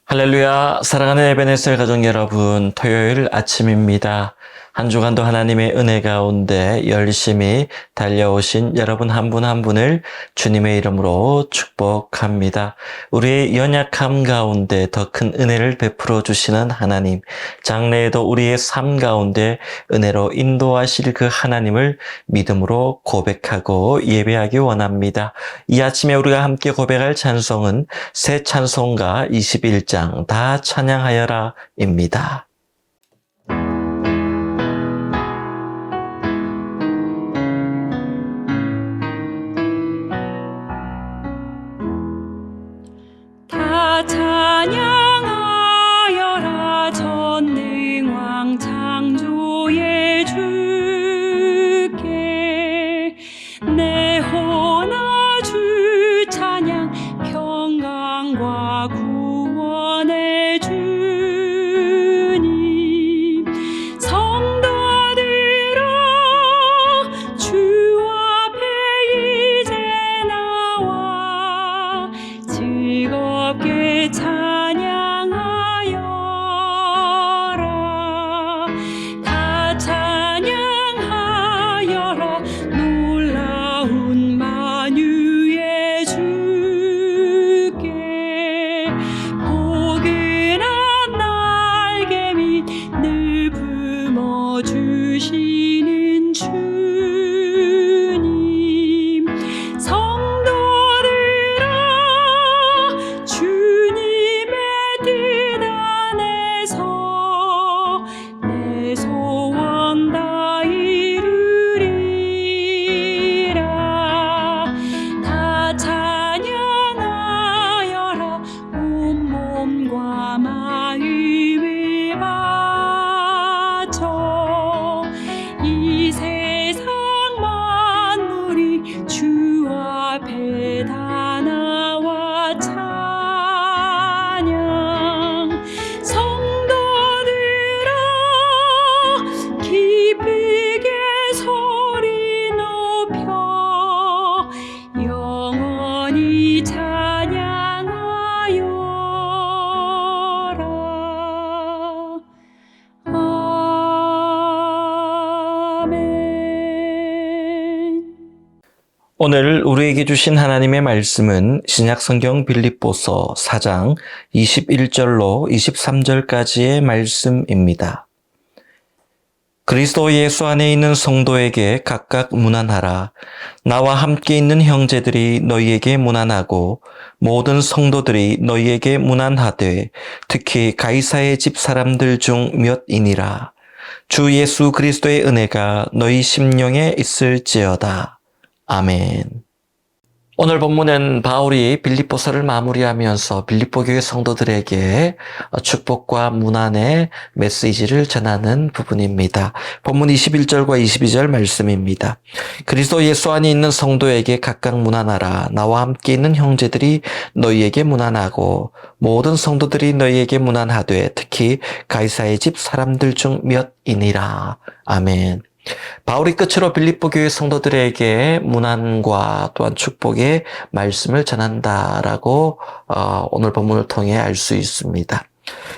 할렐루야, 사랑하는 에베네셀 가족 여러분, 토요일 아침입니다. 한 주간도 하나님의 은혜 가운데 열심히 달려오신 여러분 한 분 한 분을 주님의 이름으로 축복합니다. 우리의 연약함 가운데 더 큰 은혜를 베풀어 주시는 하나님, 장래에도 우리의 삶 가운데 은혜로 인도하실 그 하나님을 믿음으로 고백하고 예배하기 원합니다. 이 아침에 우리가 함께 고백할 찬송은 새 찬송가 21장 다 찬양하여라 입니다. 다 찬양하여라 전능왕 창조의 주께 내 혼아 주 찬양 평강과 구원의 주님 성도들아 주 앞에 이제 나와 즐겁게 찬양하여라 다 찬양하여라 놀라운 만유의 주께 포근한 날개 밑 늘 품어주시는 주님 성도들아 주님의 뜻 안에서 내 소원 다 이루리라 다 찬양하여라 온몸과 마음을 바쳐 이 세상 만물이 주 앞에 다 나와 찬양 성도들아 기쁘게 소리 높여 영원히 찬양하여라 아멘. 오늘 우리에게 주신 하나님의 말씀은 신약성경 빌립보서 4장 21절로 23절까지의 말씀입니다. 그리스도 예수 안에 있는 성도에게 각각 문안하라. 나와 함께 있는 형제들이 너희에게 문안하고 모든 성도들이 너희에게 문안하되 특히 가이사의 집 사람들 중 몇이니라. 주 예수 그리스도의 은혜가 너희 심령에 있을지어다. 아멘. 오늘 본문은 바울이 빌립보서를 마무리하면서 빌립보 교회 성도들에게 축복과 문안의 메시지를 전하는 부분입니다. 본문 21절과 22절 말씀입니다. 그리스도 예수 안에 있는 성도에게 각각 문안하라. 나와 함께 있는 형제들이 너희에게 문안하고 모든 성도들이 너희에게 문안하되 특히 가이사의 집 사람들 중 몇이니라. 아멘. 바울이 끝으로 빌립보 교회 성도들에게 문안과 또한 축복의 말씀을 전한다라고 오늘 본문을 통해 알 수 있습니다.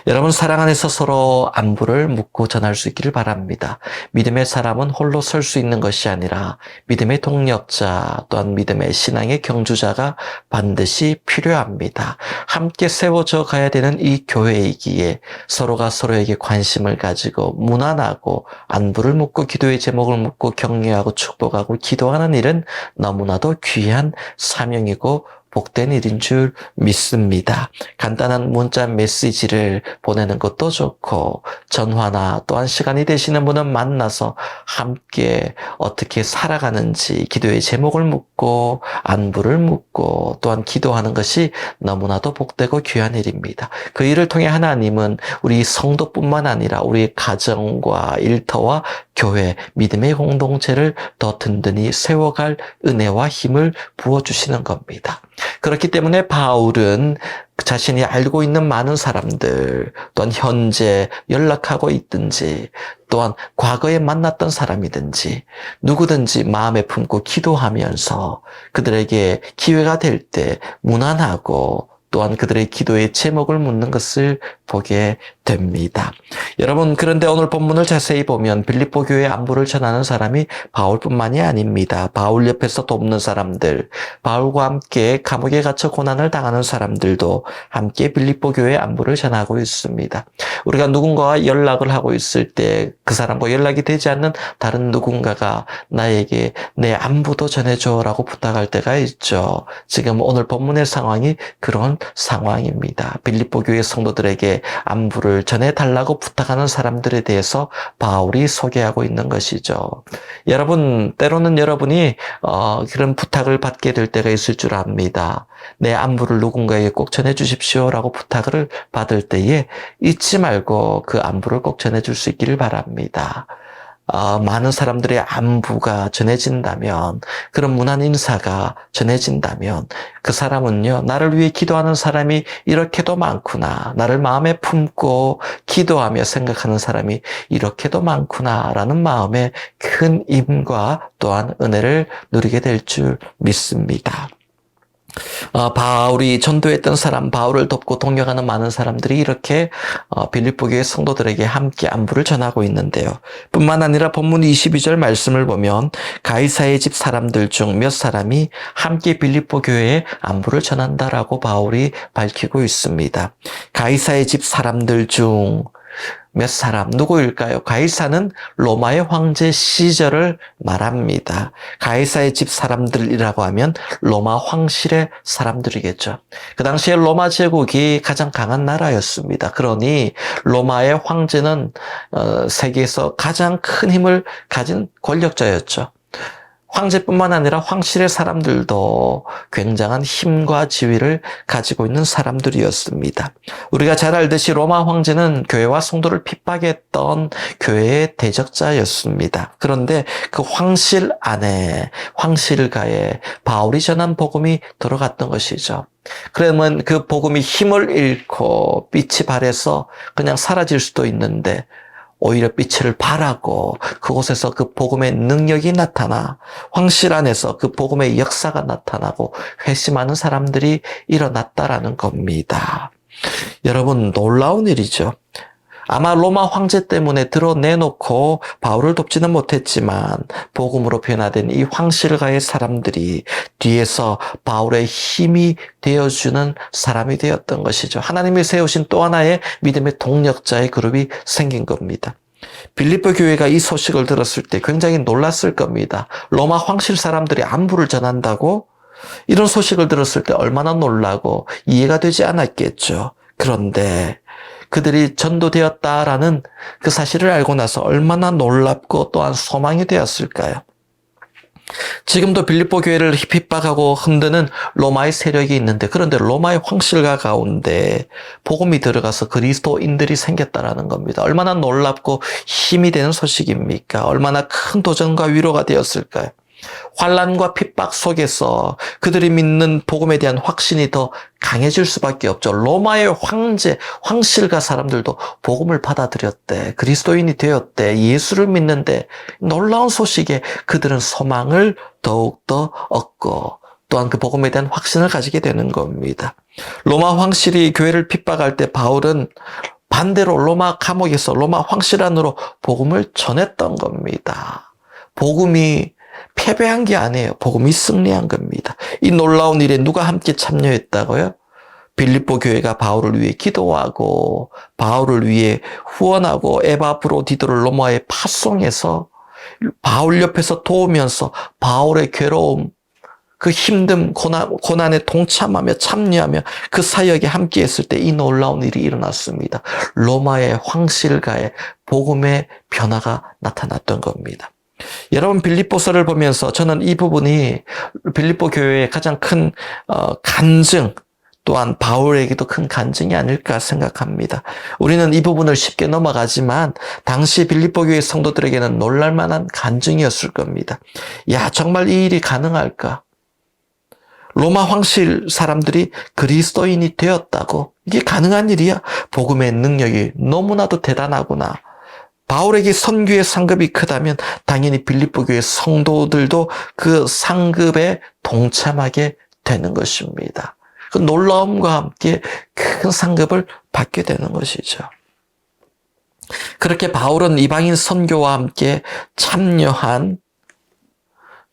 여러분 사랑 안에서 서로 안부를 묻고 전할 수 있기를 바랍니다. 믿음의 사람은 홀로 설 수 있는 것이 아니라 믿음의 동력자 또한 믿음의 신앙의 경주자가 반드시 필요합니다. 함께 세워져 가야 되는 이 교회이기에 서로가 서로에게 관심을 가지고 문안하고 안부를 묻고 기도의 제목을 묻고 격려하고 축복하고 기도하는 일은 너무나도 귀한 사명이고 복된 일인 줄 믿습니다. 간단한 문자 메시지를 보내는 것도 좋고 전화나 또한 시간이 되시는 분은 만나서 함께 어떻게 살아가는지 기도의 제목을 묻고 안부를 묻고 또한 기도하는 것이 너무나도 복되고 귀한 일입니다. 그 일을 통해 하나님은 우리 성도뿐만 아니라 우리 가정과 일터와 교회, 믿음의 공동체를 더 든든히 세워갈 은혜와 힘을 부어주시는 겁니다. 그렇기 때문에 바울은 자신이 알고 있는 많은 사람들, 또한 현재 연락하고 있든지, 또한 과거에 만났던 사람이든지 누구든지 마음에 품고 기도하면서 그들에게 기회가 될 때 무난하고 또한 그들의 기도의 제목을 묻는 것을 보게 됩니다. 여러분, 그런데 오늘 본문을 자세히 보면 빌립보 교회 안부를 전하는 사람이 바울뿐만이 아닙니다. 바울 옆에서 돕는 사람들, 바울과 함께 감옥에 갇혀 고난을 당하는 사람들도 함께 빌립보 교회 안부를 전하고 있습니다. 우리가 누군가와 연락을 하고 있을 때 그 사람과 연락이 되지 않는 다른 누군가가 나에게 내 안부도 전해줘라고 부탁할 때가 있죠. 지금 오늘 본문의 상황이 그런 상황입니다. 빌립보 교회 성도들에게 안부를 전해달라고 부탁하는 사람들에 대해서 바울이 소개하고 있는 것이죠. 여러분, 때로는 여러분이 그런 부탁을 받게 될 때가 있을 줄 압니다. 내 안부를 누군가에게 꼭 전해주십시오라고 부탁을 받을 때에 잊지 말고 그 안부를 꼭 전해줄 수 있기를 바랍니다. 많은 사람들의 안부가 전해진다면, 그런 무난 인사가 전해진다면 그 사람은요, 나를 위해 기도하는 사람이 이렇게도 많구나, 나를 마음에 품고 기도하며 생각하는 사람이 이렇게도 많구나라는 마음에 큰 힘과 또한 은혜를 누리게 될 줄 믿습니다. 바울이 전도했던 사람, 바울을 돕고 동역하는 많은 사람들이 이렇게 빌립보 교회 성도들에게 함께 안부를 전하고 있는데요. 뿐만 아니라 본문 22절 말씀을 보면 가이사의 집 사람들 중 몇 사람이 함께 빌립보 교회에 안부를 전한다라고 바울이 밝히고 있습니다. 가이사의 집 사람들 중 몇 사람, 누구일까요? 가이사는 로마의 황제 시절을 말합니다. 가이사의 집 사람들이라고 하면 로마 황실의 사람들이겠죠. 그 당시에 로마 제국이 가장 강한 나라였습니다. 그러니 로마의 황제는 세계에서 가장 큰 힘을 가진 권력자였죠. 황제뿐만 아니라 황실의 사람들도 굉장한 힘과 지위를 가지고 있는 사람들이었습니다. 우리가 잘 알듯이 로마 황제는 교회와 성도를 핍박했던 교회의 대적자였습니다. 그런데 그 황실 안에, 황실가에 바울이 전한 복음이 들어갔던 것이죠. 그러면 그 복음이 힘을 잃고 빛이 발해서 그냥 사라질 수도 있는데 오히려 빛을 발하고 그곳에서 그 복음의 능력이 나타나 황실 안에서 그 복음의 역사가 나타나고 회심하는 사람들이 일어났다라는 겁니다. 여러분, 놀라운 일이죠. 아마 로마 황제 때문에 드러내놓고 바울을 돕지는 못했지만 복음으로 변화된 이 황실가의 사람들이 뒤에서 바울의 힘이 되어주는 사람이 되었던 것이죠. 하나님이 세우신 또 하나의 믿음의 동력자의 그룹이 생긴 겁니다. 빌립보 교회가 이 소식을 들었을 때 굉장히 놀랐을 겁니다. 로마 황실 사람들이 안부를 전한다고? 이런 소식을 들었을 때 얼마나 놀라고 이해가 되지 않았겠죠. 그런데 그들이 전도되었다라는 그 사실을 알고 나서 얼마나 놀랍고 또한 소망이 되었을까요? 지금도 빌립보 교회를 핍박하고 흔드는 로마의 세력이 있는데, 그런데 로마의 황실가 가운데 복음이 들어가서 그리스도인들이 생겼다라는 겁니다. 얼마나 놀랍고 힘이 되는 소식입니까? 얼마나 큰 도전과 위로가 되었을까요? 환난과 핍박 속에서 그들이 믿는 복음에 대한 확신이 더 강해질 수밖에 없죠. 로마의 황제, 황실가 사람들도 복음을 받아들였대. 그리스도인이 되었대. 예수를 믿는데 놀라운 소식에 그들은 소망을 더욱더 얻고 또한 그 복음에 대한 확신을 가지게 되는 겁니다. 로마 황실이 교회를 핍박할 때 바울은 반대로 로마 감옥에서 로마 황실 안으로 복음을 전했던 겁니다. 복음이 패배한 게 아니에요. 복음이 승리한 겁니다. 이 놀라운 일에 누가 함께 참여했다고요? 빌립보 교회가 바울을 위해 기도하고 바울을 위해 후원하고 에바브로디도를 로마에 파송해서 바울 옆에서 도우면서 바울의 괴로움, 그 힘든 고난에 동참하며 참여하며 그 사역에 함께 했을 때 이 놀라운 일이 일어났습니다. 로마의 황실가에 복음의 변화가 나타났던 겁니다. 여러분, 빌립보서를 보면서 저는 이 부분이 빌립보 교회의 가장 큰 간증, 또한 바울에게도 큰 간증이 아닐까 생각합니다. 우리는 이 부분을 쉽게 넘어가지만 당시 빌립보 교회 성도들에게는 놀랄만한 간증이었을 겁니다. 야, 정말 이 일이 가능할까? 로마 황실 사람들이 그리스도인이 되었다고? 이게 가능한 일이야? 복음의 능력이 너무나도 대단하구나. 바울에게 선교의 상급이 크다면 당연히 빌립보 교회 성도들도 그 상급에 동참하게 되는 것입니다. 그 놀라움과 함께 큰 상급을 받게 되는 것이죠. 그렇게 바울은 이방인 선교와 함께 참여한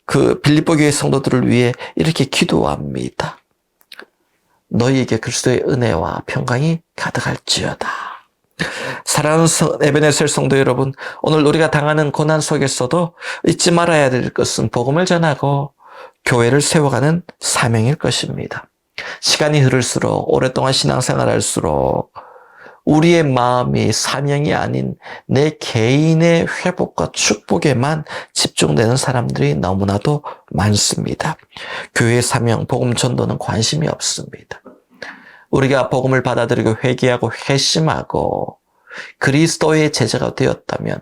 그 빌립보 교회 성도들을 위해 이렇게 기도합니다. 너희에게 그리스도의 은혜와 평강이 가득할지어다. 사랑하는 에베네셀 성도 여러분, 오늘 우리가 당하는 고난 속에서도 잊지 말아야 될 것은 복음을 전하고 교회를 세워가는 사명일 것입니다. 시간이 흐를수록 오랫동안 신앙생활 할수록 우리의 마음이 사명이 아닌 내 개인의 회복과 축복에만 집중되는 사람들이 너무나도 많습니다. 교회의 사명, 복음 전도는 관심이 없습니다. 우리가 복음을 받아들이고 회개하고 회심하고 그리스도의 제자가 되었다면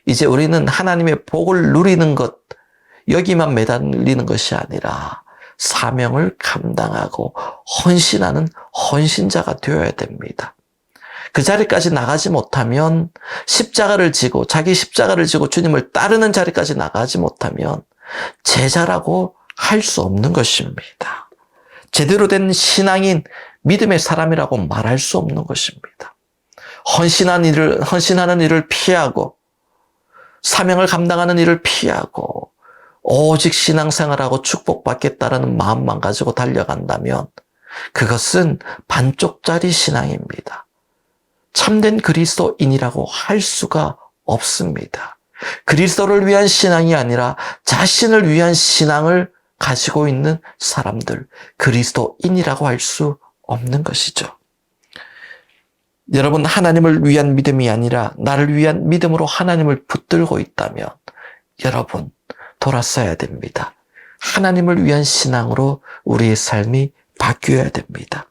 이제 우리는 하나님의 복을 누리는 것, 여기만 매달리는 것이 아니라 사명을 감당하고 헌신하는 헌신자가 되어야 됩니다. 그 자리까지 나가지 못하면 자기 십자가를 지고 주님을 따르는 자리까지 나가지 못하면 제자라고 할 수 없는 것입니다. 제대로 된 신앙인, 믿음의 사람이라고 말할 수 없는 것입니다. 헌신하는 일을 피하고 사명을 감당하는 일을 피하고 오직 신앙생활하고 축복받겠다라는 마음만 가지고 달려간다면 그것은 반쪽짜리 신앙입니다. 참된 그리스도인이라고 할 수가 없습니다. 그리스도를 위한 신앙이 아니라 자신을 위한 신앙을 가지고 있는 사람들, 그리스도인이라고 할 수 없는 것이죠. 여러분, 하나님을 위한 믿음이 아니라 나를 위한 믿음으로 하나님을 붙들고 있다면 여러분, 돌아서야 됩니다. 하나님을 위한 신앙으로 우리의 삶이 바뀌어야 됩니다.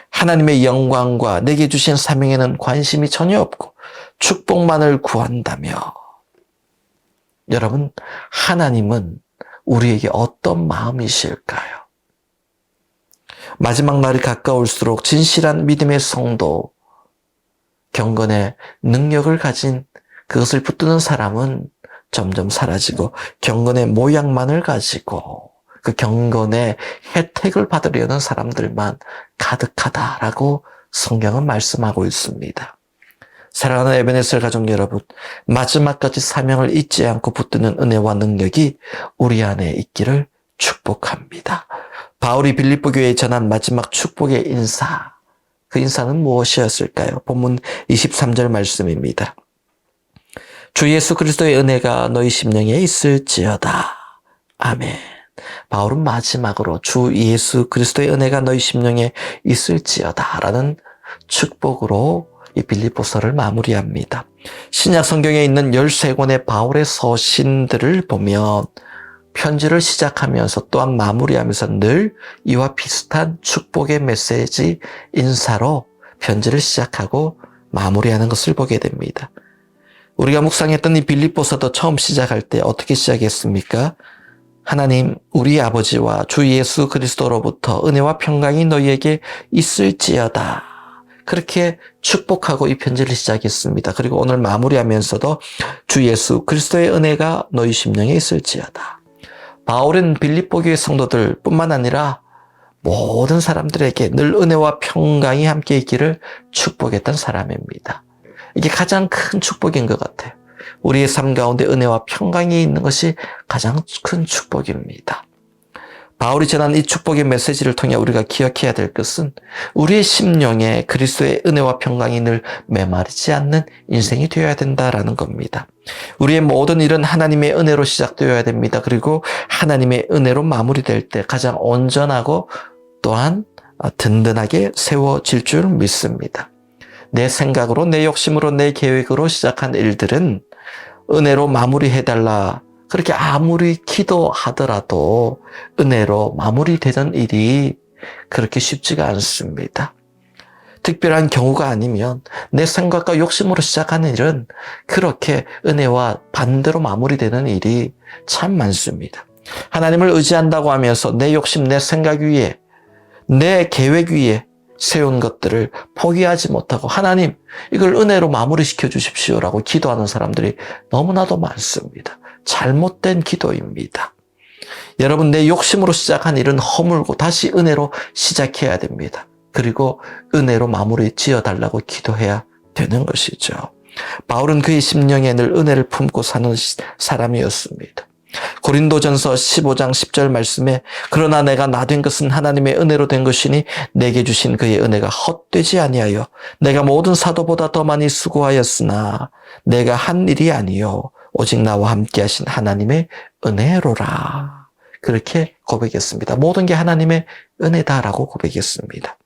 하나님의 영광과 내게 주신 사명에는 관심이 전혀 없고 축복만을 구한다며 여러분, 하나님은 우리에게 어떤 마음이실까요? 마지막 날이 가까울수록 진실한 믿음의 성도, 경건의 능력을 가진 그것을 붙드는 사람은 점점 사라지고 경건의 모양만을 가지고 그 경건의 혜택을 받으려는 사람들만 가득하다라고 성경은 말씀하고 있습니다. 사랑하는 에베네셀 가족 여러분, 마지막까지 사명을 잊지 않고 붙드는 은혜와 능력이 우리 안에 있기를 축복합니다. 바울이 빌립보 교회에 전한 마지막 축복의 인사, 그 인사는 무엇이었을까요? 본문 23절 말씀입니다. 주 예수 그리스도의 은혜가 너희 심령에 있을지어다. 아멘. 바울은 마지막으로 주 예수 그리스도의 은혜가 너희 심령에 있을지어다 라는 축복으로 이 빌립보서를 마무리합니다. 신약 성경에 있는 13권의 바울의 서신들을 보면 편지를 시작하면서 또한 마무리하면서 늘 이와 비슷한 축복의 메시지 인사로 편지를 시작하고 마무리하는 것을 보게 됩니다. 우리가 묵상했던 이 빌립보서도 처음 시작할 때 어떻게 시작했습니까? 하나님, 우리 아버지와 주 예수 그리스도로부터 은혜와 평강이 너희에게 있을지어다. 그렇게 축복하고 이 편지를 시작했습니다. 그리고 오늘 마무리하면서도 주 예수 그리스도의 은혜가 너희 심령에 있을지어다. 바울은 빌립보 교회 성도들 뿐만 아니라 모든 사람들에게 늘 은혜와 평강이 함께 있기를 축복했던 사람입니다. 이게 가장 큰 축복인 것 같아요. 우리의 삶 가운데 은혜와 평강이 있는 것이 가장 큰 축복입니다. 바울이 전한 이 축복의 메시지를 통해 우리가 기억해야 될 것은 우리의 심령에 그리스도의 은혜와 평강이 늘 메마르지 않는 인생이 되어야 된다라는 겁니다. 우리의 모든 일은 하나님의 은혜로 시작되어야 됩니다. 그리고 하나님의 은혜로 마무리될 때 가장 온전하고 또한 든든하게 세워질 줄 믿습니다. 내 생각으로, 내 욕심으로, 내 계획으로 시작한 일들은 은혜로 마무리해달라. 그렇게 아무리 기도하더라도 은혜로 마무리되는 일이 그렇게 쉽지가 않습니다. 특별한 경우가 아니면 내 생각과 욕심으로 시작하는 일은 그렇게 은혜와 반대로 마무리되는 일이 참 많습니다. 하나님을 의지한다고 하면서 내 욕심, 내 생각 위에, 내 계획 위에 세운 것들을 포기하지 못하고 하나님, 이걸 은혜로 마무리시켜 주십시오라고 기도하는 사람들이 너무나도 많습니다. 잘못된 기도입니다. 여러분, 내 욕심으로 시작한 일은 허물고 다시 은혜로 시작해야 됩니다. 그리고 은혜로 마무리 지어달라고 기도해야 되는 것이죠. 바울은 그의 심령에 늘 은혜를 품고 사는 사람이었습니다. 고린도전서 15장 10절 말씀에 그러나 내가 나 된 것은 하나님의 은혜로 된 것이니 내게 주신 그의 은혜가 헛되지 아니하여 내가 모든 사도보다 더 많이 수고하였으나 내가 한 일이 아니요 오직 나와 함께 하신 하나님의 은혜로라. 그렇게 고백했습니다. 모든 게 하나님의 은혜다라고 고백했습니다.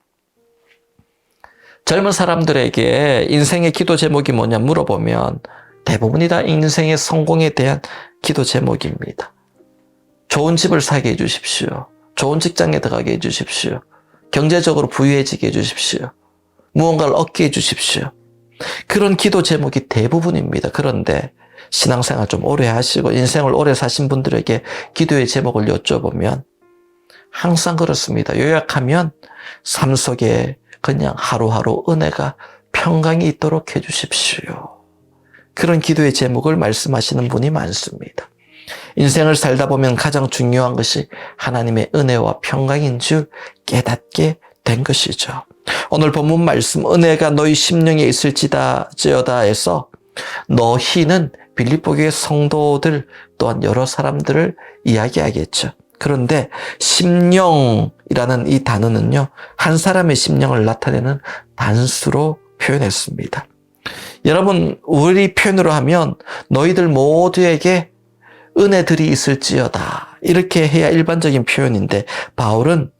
젊은 사람들에게 인생의 기도 제목이 뭐냐 물어보면 대부분이 다 인생의 성공에 대한 기도 제목입니다. 좋은 집을 사게 해주십시오. 좋은 직장에 들어가게 해주십시오. 경제적으로 부유해지게 해주십시오. 무언가를 얻게 해주십시오. 그런 기도 제목이 대부분입니다. 그런데 신앙생활 좀 오래 하시고 인생을 오래 사신 분들에게 기도의 제목을 여쭤보면 항상 그렇습니다. 요약하면 삶 속에 그냥 하루하루 은혜가 평강이 있도록 해주십시오. 그런 기도의 제목을 말씀하시는 분이 많습니다. 인생을 살다 보면 가장 중요한 것이 하나님의 은혜와 평강인 줄 깨닫게 된 것이죠. 오늘 본문 말씀 은혜가 너희 심령에 있을지어다에서 너희는 빌립보 교회 성도들 또한 여러 사람들을 이야기하겠죠. 그런데 심령이라는 이 단어는요, 한 사람의 심령을 나타내는 단수로 표현했습니다. 여러분, 우리 표현으로 하면 너희들 모두에게 은혜들이 있을지어다. 이렇게 해야 일반적인 표현인데 바울은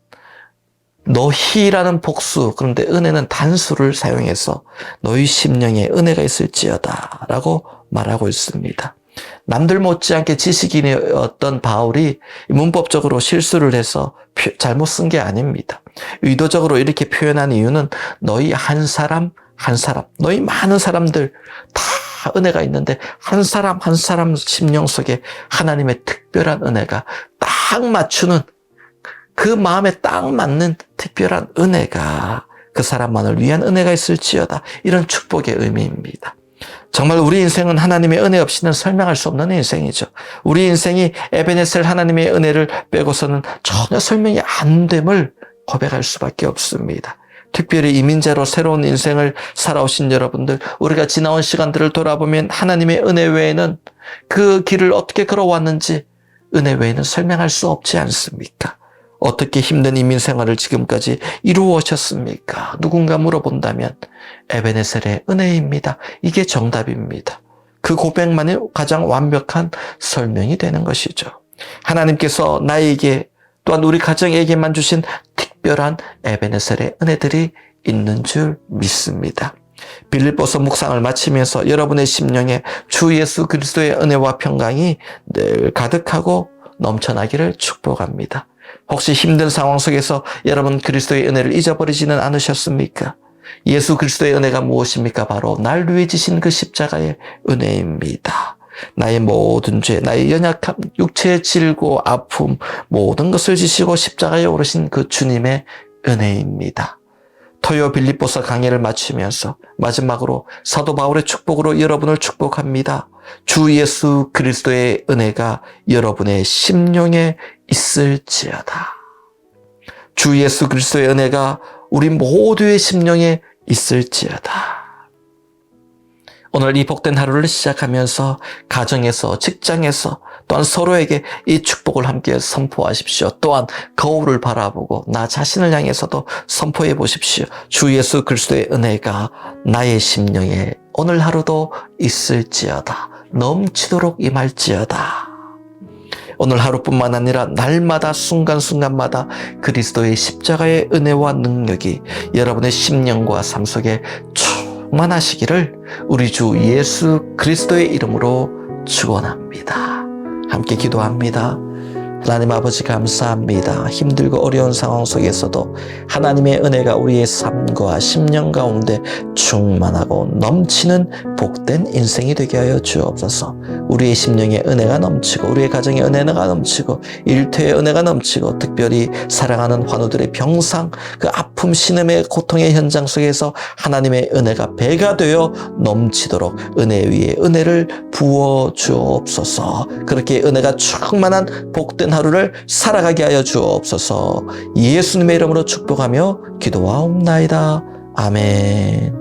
너희라는 복수, 그런데 은혜는 단수를 사용해서 너희 심령에 은혜가 있을지어다 라고 말하고 있습니다. 남들 못지않게 지식인이었던 바울이 문법적으로 실수를 해서 잘못 쓴 게 아닙니다. 의도적으로 이렇게 표현한 이유는 너희 한 사람 한 사람, 너희 많은 사람들 다 은혜가 있는데 한 사람 한 사람 심령 속에 하나님의 특별한 은혜가 딱 맞추는, 그 마음에 딱 맞는 특별한 은혜가 그 사람만을 위한 은혜가 있을지어다. 이런 축복의 의미입니다. 정말 우리 인생은 하나님의 은혜 없이는 설명할 수 없는 인생이죠. 우리 인생이 에베네셀 하나님의 은혜를 빼고서는 전혀 설명이 안 됨을 고백할 수밖에 없습니다. 특별히 이민자로 새로운 인생을 살아오신 여러분들, 우리가 지나온 시간들을 돌아보면 하나님의 은혜 외에는 그 길을 어떻게 걸어왔는지 은혜 외에는 설명할 수 없지 않습니까? 어떻게 힘든 이민 생활을 지금까지 이루어 오셨습니까? 누군가 물어본다면 에베네셀의 은혜입니다. 이게 정답입니다. 그 고백만이 가장 완벽한 설명이 되는 것이죠. 하나님께서 나에게 또한 우리 가정에게만 주신 특별한 에베네셀의 은혜들이 있는 줄 믿습니다. 빌립보서 묵상을 마치면서 여러분의 심령에 주 예수 그리스도의 은혜와 평강이 늘 가득하고 넘쳐나기를 축복합니다. 혹시 힘든 상황 속에서 여러분 그리스도의 은혜를 잊어버리지는 않으셨습니까? 예수 그리스도의 은혜가 무엇입니까? 바로 날 위해 지신 그 십자가의 은혜입니다. 나의 모든 죄, 나의 연약함, 육체의 질고 아픔, 모든 것을 지시고 십자가에 오르신 그 주님의 은혜입니다. 토요 빌립보서 강해를 마치면서 마지막으로 사도 바울의 축복으로 여러분을 축복합니다. 주 예수 그리스도의 은혜가 여러분의 심령에 있을지어다. 주 예수 그리스도의 은혜가 우리 모두의 심령에 있을지어다. 오늘 이 복된 하루를 시작하면서 가정에서, 직장에서 또한 서로에게 이 축복을 함께 선포하십시오. 또한 거울을 바라보고 나 자신을 향해서도 선포해 보십시오. 주 예수 그리스도의 은혜가 나의 심령에 오늘 하루도 있을지어다. 넘치도록 임할지어다. 오늘 하루뿐만 아니라 날마다 순간순간마다 그리스도의 십자가의 은혜와 능력이 여러분의 심령과 삶 속에 충만하시기를 우리 주 예수 그리스도의 이름으로 축원합니다. 함께 기도합니다. 하나님 아버지 감사합니다. 힘들고 어려운 상황 속에서도 하나님의 은혜가 우리의 삶과 심령 가운데 충만하고 넘치는 복된 인생이 되게 하여 주옵소서. 우리의 심령에 은혜가 넘치고 우리의 가정에 은혜가 넘치고 일터에 은혜가 넘치고 특별히 사랑하는 환우들의 병상 그 아픔 신음의 고통의 현장 속에서 하나님의 은혜가 배가 되어 넘치도록 은혜 위에 은혜를 부어 주옵소서. 그렇게 은혜가 충만한 복된 하루를 살아가게 하여 주옵소서. 예수님의 이름으로 축복하며 기도하옵나이다. 아멘.